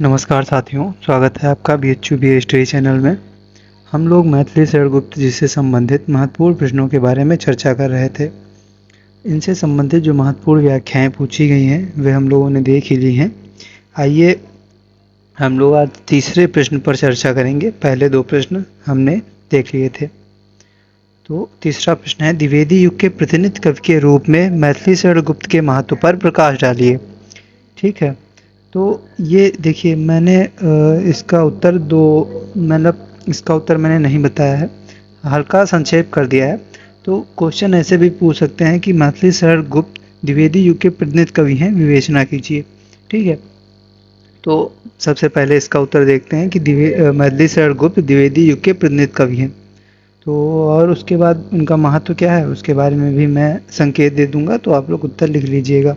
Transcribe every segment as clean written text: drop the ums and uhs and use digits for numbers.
नमस्कार साथियों, स्वागत है आपका BHU हिस्ट्री चैनल में। हम लोग मैथिली शरण गुप्त जी से संबंधित महत्वपूर्ण प्रश्नों के बारे में चर्चा कर रहे थे। इनसे संबंधित जो महत्वपूर्ण व्याख्याएं पूछी गई हैं वे हम लोगों ने देख ही ली हैं। आइए हम लोग आज तीसरे प्रश्न पर चर्चा करेंगे। पहले दो प्रश्न हमने देख लिए थे। तो तीसरा प्रश्न है, द्विवेदी युग के प्रतिनिधि कवि के रूप में मैथिली शरण गुप्त के महत्व पर प्रकाश डालिए। ठीक है, तो ये देखिए मैंने इसका उत्तर मैंने नहीं बताया है, हल्का संक्षेप कर दिया है। तो क्वेश्चन ऐसे भी पूछ सकते हैं कि मैथिली शरण गुप्त द्विवेदी युग के प्रतिनिधि कवि हैं, विवेचना कीजिए। ठीक है, तो सबसे पहले इसका उत्तर देखते हैं कि मैथिली शरण गुप्त द्विवेदी युग के प्रतिनिधि कवि हैं। तो और उसके बाद उनका महत्व क्या है उसके बारे में भी मैं संकेत दे दूंगा, तो आप लोग उत्तर लिख लीजिएगा।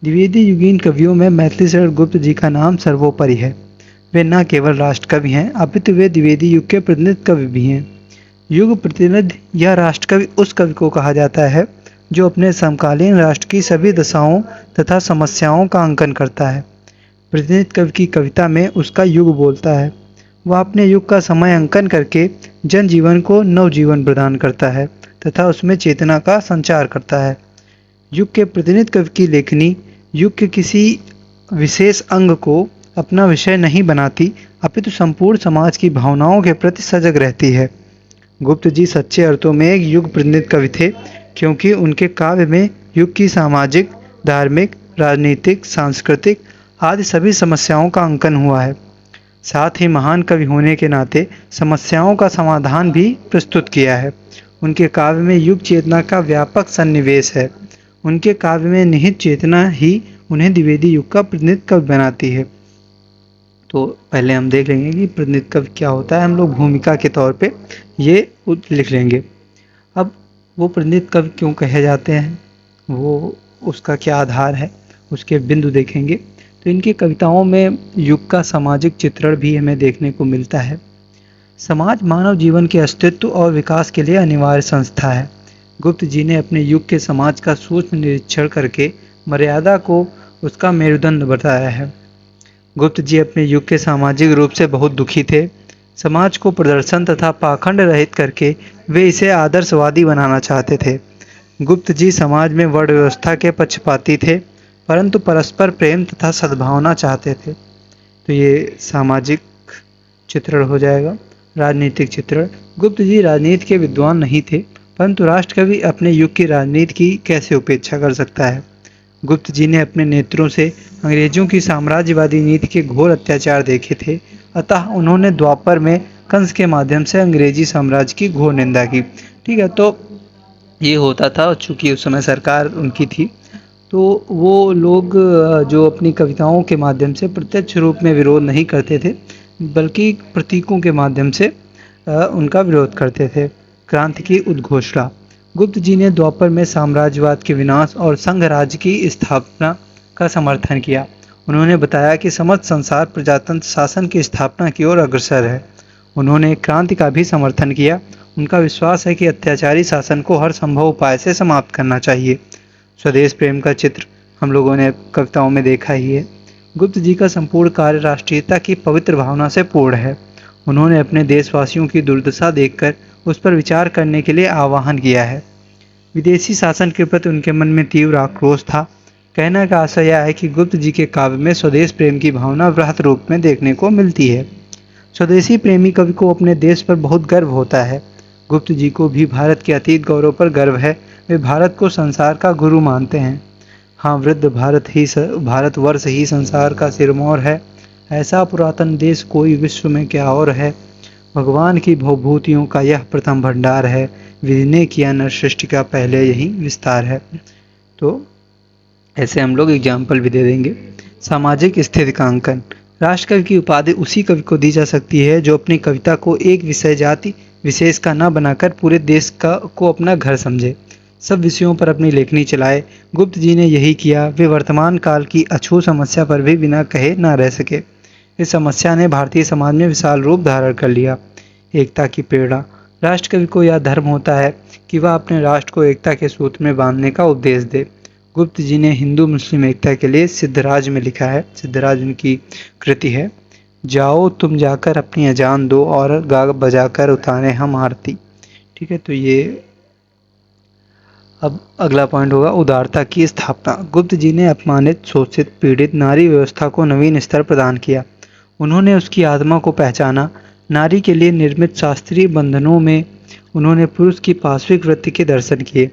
द्विवेदी युगीन कवियों में मैथिली शरण गुप्त जी का नाम सर्वोपरि है। वे न केवल राष्ट्र कवि हैं अपितु वे द्विवेदी युग के प्रतिनिधि कवि भी हैं। युग प्रतिनिधि या राष्ट्र कवि उस कवि को कहा जाता है जो अपने समकालीन राष्ट्र की सभी दशाओं तथा समस्याओं का अंकन करता है। प्रतिनिधि कवि की कविता में उसका युग बोलता है। वह अपने युग का समय अंकन करके जनजीवन को नवजीवन प्रदान करता है तथा उसमें चेतना का संचार करता है। युग के प्रतिनिधि कवि की लेखनी युग के किसी विशेष अंग को अपना विषय नहीं बनाती अपितु संपूर्ण समाज की भावनाओं के प्रति सजग रहती है। गुप्त जी सच्चे अर्थों में एक युग प्रतिनिधि कवि थे, क्योंकि उनके काव्य में युग की सामाजिक, धार्मिक, राजनीतिक, सांस्कृतिक आदि सभी समस्याओं का अंकन हुआ है। साथ ही महान कवि होने के नाते समस्याओं का समाधान भी प्रस्तुत किया है। उनके काव्य में युग चेतना का व्यापक सन्निवेश है। उनके काव्य में निहित चेतना ही उन्हें द्विवेदी युग का प्रतिनिधि कवि बनाती है। तो पहले हम देख लेंगे कि प्रतिनिधि कवि क्या होता है। हम लोग भूमिका के तौर पे ये लिख लेंगे। अब वो प्रतिनिधि कवि क्यों कहे जाते हैं, वो उसका क्या आधार है, उसके बिंदु देखेंगे। तो इनकी कविताओं में युग का सामाजिक चित्रण भी हमें देखने को मिलता है। समाज मानव जीवन के अस्तित्व और विकास के लिए अनिवार्य संस्था है। गुप्त जी ने अपने युग के समाज का सूक्ष्म निरीक्षण करके मर्यादा को उसका मेरुदंड बताया है। गुप्त जी अपने युग के सामाजिक रूप से बहुत दुखी थे। समाज को प्रदर्शन तथा पाखंड रहित करके वे इसे आदर्शवादी बनाना चाहते थे। गुप्त जी समाज में वर्ण व्यवस्था के पक्षपाती थे, परंतु परस्पर प्रेम तथा सद्भावना चाहते थे। तो ये सामाजिक चित्रण हो जाएगा। राजनीतिक चित्रण, गुप्त जी राजनीति के विद्वान नहीं थे, परंतु राष्ट्रकवि अपने युग की राजनीति की कैसे उपेक्षा कर सकता है। गुप्त जी ने अपने नेत्रों से अंग्रेजों की साम्राज्यवादी नीति के घोर अत्याचार देखे थे, अतः उन्होंने द्वापर में कंस के माध्यम से अंग्रेजी साम्राज्य की घोर निंदा की। ठीक है, तो ये होता था, चूंकि उस समय सरकार उनकी थी, तो वो लोग जो अपनी कविताओं के माध्यम से प्रत्यक्ष रूप में विरोध नहीं करते थे, बल्कि प्रतीकों के माध्यम से उनका विरोध करते थे। क्रांति की उद्घोषणा, गुप्त जी ने द्वापर में साम्राज्यवाद के विनाश और संघ राज्य की स्थापना का समर्थन किया। उन्होंने बताया कि समस्त संसार प्रजातंत्र शासन की स्थापना की ओर अग्रसर है। उन्होंने क्रांति का भी समर्थन किया। उनका विश्वास है कि अत्याचारी शासन को हर संभव उपाय से समाप्त करना चाहिए। स्वदेश प्रेम का चित्र हम लोगों ने कविताओं में देखा ही है। गुप्त जी का संपूर्ण कार्य राष्ट्रीयता की पवित्र भावना से पूर्ण है। उन्होंने अपने देशवासियों की दुर्दशा देखकर उस पर विचार करने के लिए आह्वान किया है। विदेशी शासन के प्रति उनके मन में तीव्र आक्रोश था। कहने का आशय यह है कि गुप्त जी के काव्य में स्वदेश प्रेम की भावना वृहत रूप में देखने को मिलती है। स्वदेशी प्रेमी कवि को अपने देश पर बहुत गर्व होता है। गुप्त जी को भी भारत के अतीत गौरव पर गर्व है। वे भारत को संसार का गुरु मानते हैं। हाँ, वृद्ध भारतवर्ष ही संसार का सिरमौर है। ऐसा पुरातन देश कोई विश्व में क्या और है। भगवान की भवभूतियों का यह प्रथम भंडार है। विधि ने किया नर सृष्टि का पहले यही विस्तार है। तो ऐसे हम लोग एग्जाम्पल भी दे देंगे। सामाजिक स्थिति का अंकन, राष्ट्रकवि की उपाधि उसी कवि को दी जा सकती है जो अपनी कविता को एक विषय जाति विशेष का न बनाकर पूरे देश को अपना घर समझे, सब विषयों पर अपनी लेखनी चलाए। गुप्त जी ने यही किया। वे वर्तमान काल की अछूत समस्या पर भी बिना कहे न रह सके। इस समस्या ने भारतीय समाज में विशाल रूप धारण कर लिया। एकता की प्रेरणा, राष्ट्रकवि को यह धर्म होता है कि वह अपने राष्ट्र को एकता के सूत्र में बांधने का उपदेश दे। गुप्त जी ने हिंदू मुस्लिम एकता के लिए सिद्धराज में लिखा है, सिद्धराज उनकी कृति है। जाओ तुम जाकर अपनी अजान दो और गा बजाकर उतारे हम आरती। ठीक है, तो ये अब अगला पॉइंट होगा उदारता की स्थापना। गुप्त जी ने अपमानित, शोषित, पीड़ित नारी व्यवस्था को नवीन स्तर प्रदान किया। उन्होंने उसकी आत्मा को पहचाना। नारी के लिए निर्मित शास्त्रीय बंधनों में उन्होंने पुरुष की पाश्विक वृत्ति के दर्शन किए।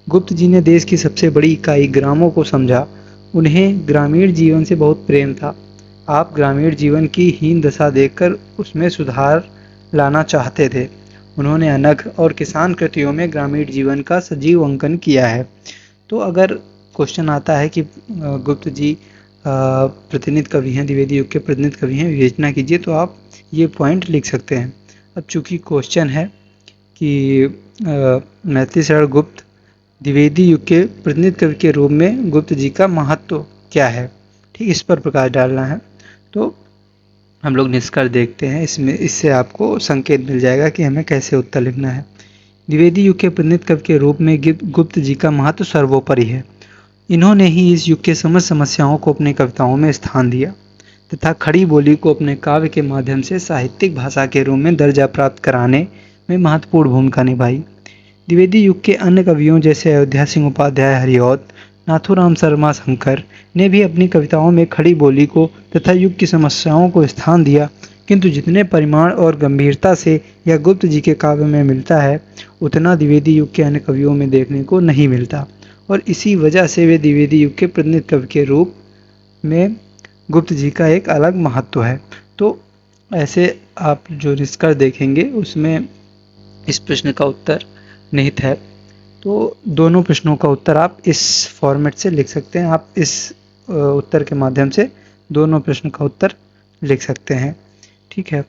गुप्त जी ने देश की सबसे बड़ी इकाई ग्रामों को समझा। उन्हें ग्रामीण जीवन से बहुत प्रेम था। आप ग्रामीण जीवन की हीन दशा देखकर उसमें सुधार लाना चाहते थे। उन्होंने अनग और किसान कृतियों में ग्रामीण जीवन का सजीव अंकन किया है। तो अगर क्वेश्चन आता है कि गुप्त जी प्रतिनिधि कवि हैं, द्विवेदी युग के प्रतिनिधि कवि हैं, विवेचना कीजिए, तो आप ये पॉइंट लिख सकते हैं। अब चूंकि क्वेश्चन है कि मैथिली शरण गुप्त द्विवेदी युग के प्रतिनिधि कवि के रूप में गुप्त जी का महत्व क्या है, ठीक, इस पर प्रकाश डालना है, तो हम लोग निष्कर्ष देखते हैं। इसमें इससे आपको संकेत मिल जाएगा कि हमें कैसे उत्तर लिखना है। द्विवेदी युग के प्रतिनिधि कवि के रूप में गुप्त जी का महत्व सर्वोपरि है। इन्होंने ही इस युग के समस्त समस्याओं को अपनी कविताओं में स्थान दिया तथा खड़ी बोली को अपने काव्य के माध्यम से साहित्यिक भाषा के रूप में दर्जा प्राप्त कराने में महत्वपूर्ण भूमिका निभाई। द्विवेदी युग के अन्य कवियों जैसे अयोध्या सिंह उपाध्याय, हरिऔध, नाथूराम शर्मा शंकर ने भी अपनी कविताओं में खड़ी बोली को तथा युग की समस्याओं को स्थान दिया, किंतु जितने परिमाण और गंभीरता से यह गुप्त जी के काव्य में मिलता है उतना द्विवेदी युग के अन्य कवियों में देखने को नहीं मिलता, और इसी वजह से वे द्विवेदी युग के प्रतिनिधि कवि के रूप में गुप्त जी का एक अलग महत्व है। तो ऐसे आप जो निष्कर्ष देखेंगे उसमें इस प्रश्न का उत्तर निहित है। तो दोनों प्रश्नों का उत्तर आप इस फॉर्मेट से लिख सकते हैं। आप इस उत्तर के माध्यम से दोनों प्रश्न का उत्तर लिख सकते हैं। ठीक है,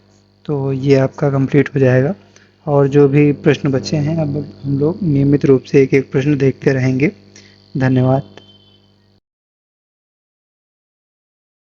तो ये आपका कंप्लीट हो जाएगा, और जो भी प्रश्न बचे हैं अब हम लोग नियमित रूप से एक एक प्रश्न देखते रहेंगे। धन्यवाद।